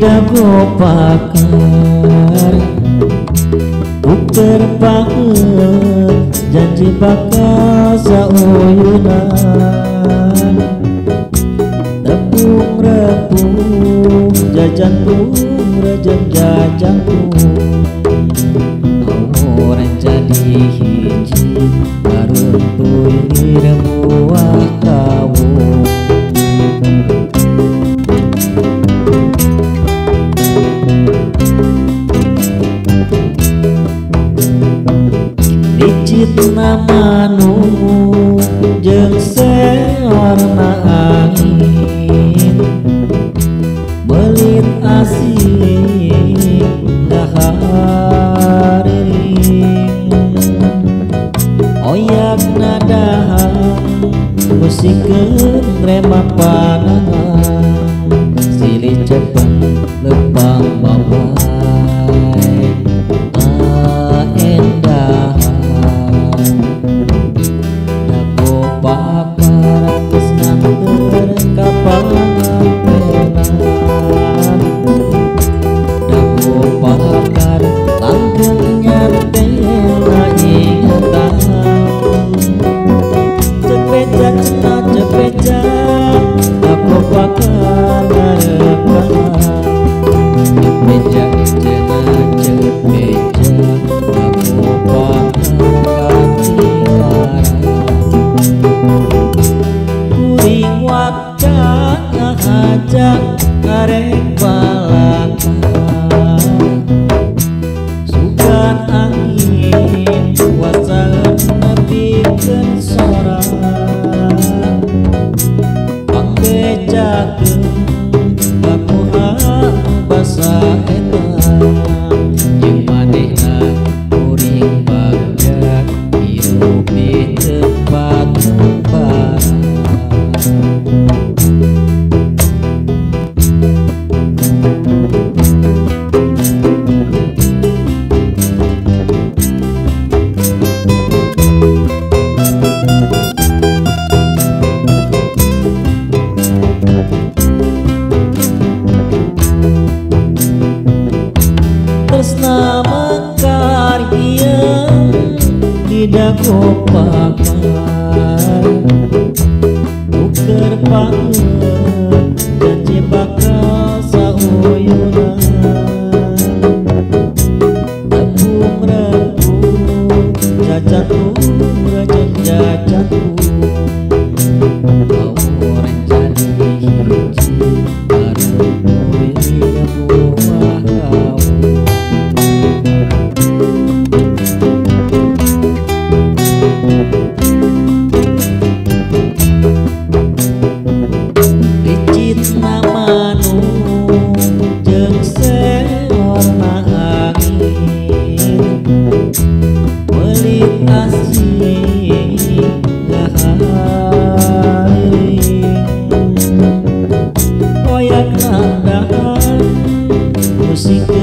dago pakar uker banget janji bakal sauyunan tepung repung jajan orang jadi hiji baruntuy buah kawung licit namanu jeung seorna angin belit asing dahariring oyak nadahan musikeun remak panangan silih cepet lepang bawai endahan dago pakar geus nganter ka pangantenan dago pakar langgeng nyantela ingatan cepet dago pakar ngarepan cepet dago pakar kuring waktu ngajak karek balaka sugan angin wacan nepikeun sorak pangbejakeun bakuhan basa eta jeung manehna kuring bagja hirup di tempat barang tresna mekar ieu di dago pakar uker banget janji bakal sauyunan tepung repung jajan orang jadi hiji baruntuy buah kawung licit namanu jeung seorna angin belit asing dahariring oyak nadahan musikeun